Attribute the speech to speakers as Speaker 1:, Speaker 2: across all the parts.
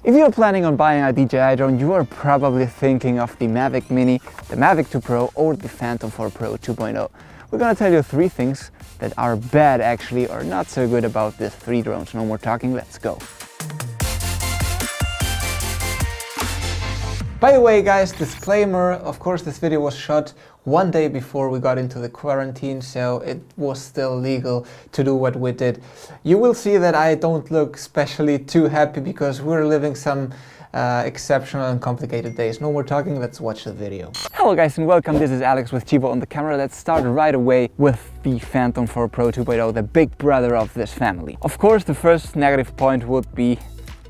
Speaker 1: If you're planning on buying a DJI drone, you are probably thinking of the Mavic Mini, the Mavic 2 Pro or the Phantom 4 Pro 2.0. We're gonna tell you 3 things that are bad actually or not so good about these 3 drones. No more talking, let's go. By the way guys, disclaimer, of course this video was shot one day before we got into the quarantine, so it was still legal to do what we did. You will see that I don't look especially too happy because we're living some exceptional and complicated days. No more talking, let's watch the video. Hello guys and welcome, this is Alex with Chivo on the camera. Let's start right away with the Phantom 4 Pro 2.0, the big brother of this family. Of course the first negative point would be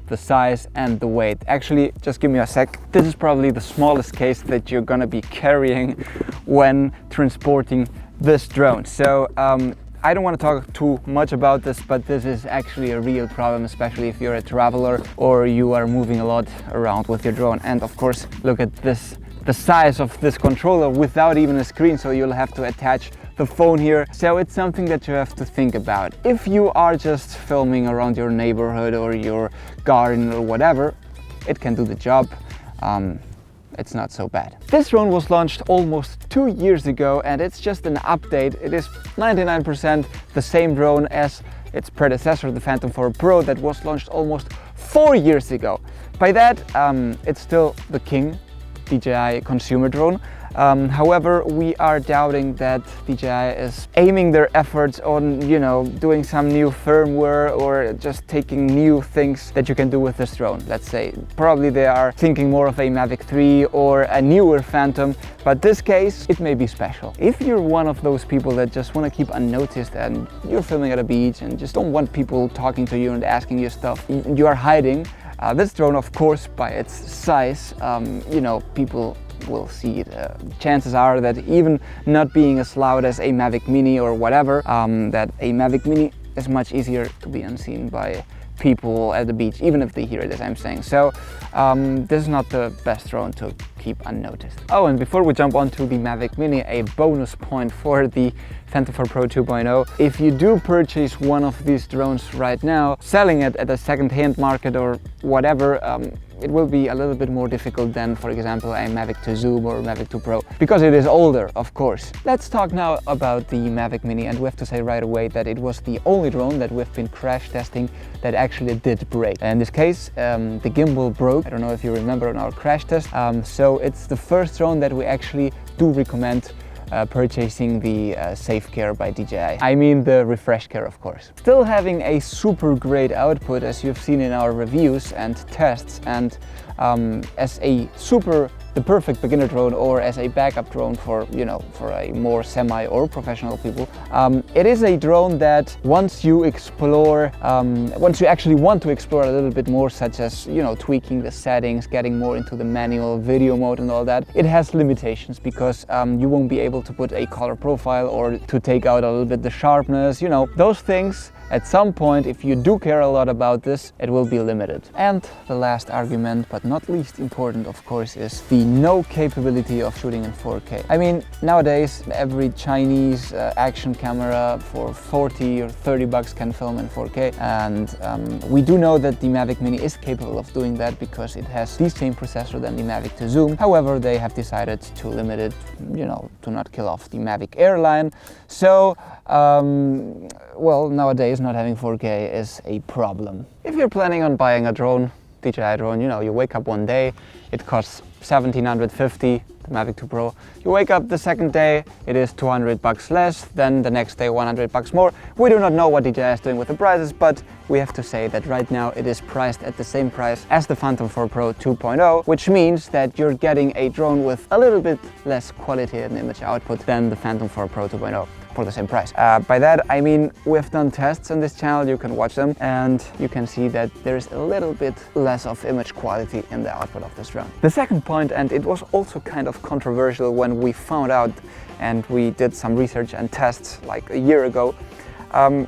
Speaker 1: the size and the weight. Actually, just give me a sec. This is probably the smallest case that you're gonna be carrying when transporting this drone. So I don't want to talk too much about this, but this is actually a real problem, especially if you're a traveler or you are moving a lot around with your drone. And of course, look at this, the size of this controller without even a screen, so you'll have to attach the phone here. So it's something that you have to think about. If you are just filming around your neighborhood or your garden or whatever, it can do the job. It's not so bad. This drone was launched almost 2 years ago and it's just an update. It is 99% the same drone as its predecessor, the Phantom 4 Pro, that was launched almost 4 years ago. By that, it's still the king DJI consumer drone. However, we are doubting that DJI is aiming their efforts on, doing some new firmware or just taking new things that you can do with this drone. Let's say, probably they are thinking more of a Mavic 3 or a newer Phantom, but this case, it may be special. If you're one of those people that just want to keep unnoticed and you're filming at a beach and just don't want people talking to you and asking you stuff, you are hiding. This drone, of course, by its size, people will see it. Chances are that even not being as loud as a Mavic Mini or whatever, that a Mavic Mini is much easier to be unseen by people at the beach, even if they hear it, as I'm saying. So this is not the best drone to keep unnoticed. Oh, and before we jump onto the Mavic Mini, a bonus point for the Phantom 4 Pro 2.0. If you do purchase one of these drones right now, selling it at a second-hand market or whatever, it will be a little bit more difficult than, for example, a Mavic 2 Zoom or Mavic 2 Pro, because it is older, of course. Let's talk now about the Mavic Mini, and we have to say right away that it was the only drone that we've been crash testing that actually did break. In this case, the gimbal broke. I don't know if you remember on our crash test. So it's the first drone that we actually do recommend purchasing the Safe Care by DJI. I mean the Refresh Care, of course. Still having a super great output, as you've seen in our reviews and tests, and as the perfect beginner drone or as a backup drone for, for a more semi or professional people. It is a drone that once you explore, once you actually want to explore a little bit more, such as, tweaking the settings, getting more into the manual video mode and all that, it has limitations because you won't be able to put a color profile or to take out a little bit the sharpness, those things. At some point, if you do care a lot about this, it will be limited. And the last argument, but not least important, of course, is the no capability of shooting in 4K. I mean, nowadays, every Chinese action camera for 40 or 30 bucks can film in 4K. And we do know that the Mavic Mini is capable of doing that because it has the same processor than the Mavic 2 Zoom. However, they have decided to limit it, to not kill off the Mavic Airline. So, well, nowadays not having 4K is a problem. If you're planning on buying a drone, DJI drone, you wake up one day, it costs $1,750, the Mavic 2 Pro. You wake up the second day, it is 200 bucks less, then the next day 100 bucks more. We do not know what DJI is doing with the prices, but we have to say that right now it is priced at the same price as the Phantom 4 Pro 2.0, which means that you're getting a drone with a little bit less quality and image output than the Phantom 4 Pro 2.0. for the same price. By that I mean we've done tests on this channel, you can watch them, and you can see that there's a little bit less of image quality in the output of this drone. The second point, and it was also kind of controversial when we found out and we did some research and tests like a year ago,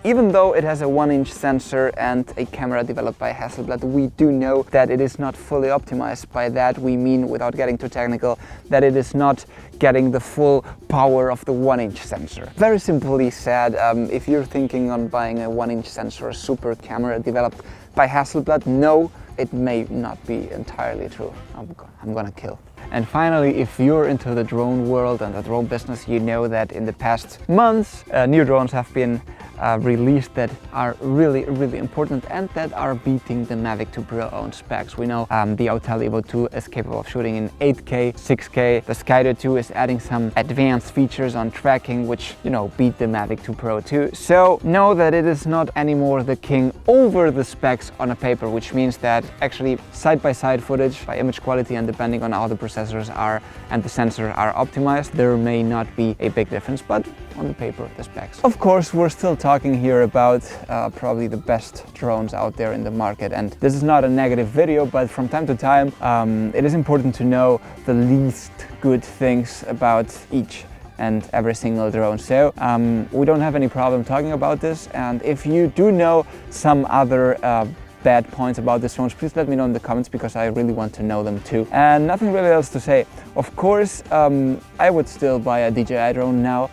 Speaker 1: even though it has a 1-inch sensor and a camera developed by Hasselblad, we do know that it is not fully optimized. By that we mean, without getting too technical, that it is not getting the full power of the 1-inch sensor. Very simply said, if you're thinking on buying a 1-inch sensor, a super camera developed by Hasselblad, no, it may not be entirely true. I'm gonna kill. And finally, if you're into the drone world and the drone business, you know that in the past months, new drones have been released that are really important and that are beating the Mavic 2 Pro own specs. We know the Untitled Evo 2 is capable of shooting in 8K, 6K. The Skydio 2 is adding some advanced features on tracking, which, you know, beat the Mavic 2 Pro 2. So know that it is not anymore the king over the specs on a paper, which means that actually side-by-side footage by image quality and depending on how the processors are and the sensors are optimized, there may not be a big difference, but on the paper, the specs. Of course, we're still talking here about probably the best drones out there in the market, and this is not a negative video, but from time to time it is important to know the least good things about each and every single drone. So we don't have any problem talking about this, and if you do know some other bad points about these drones, please let me know in the comments, because I really want to know them too. And nothing really else to say. Of course, I would still buy a DJI drone now.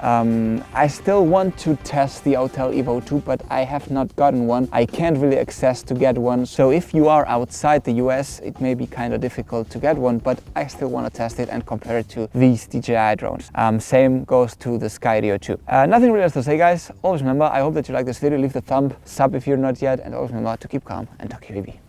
Speaker 1: I still want to test the Untitled Evo 2, but I have not gotten one. I can't really access to get one. So if you are outside the US, it may be kind of difficult to get one, but I still want to test it and compare it to these DJI drones. Same goes to the Skydio 2. Nothing really else to say, guys. Always remember, I hope that you like this video. Leave the thumb, sub if you're not yet, and always remember to keep calm and talk UAV.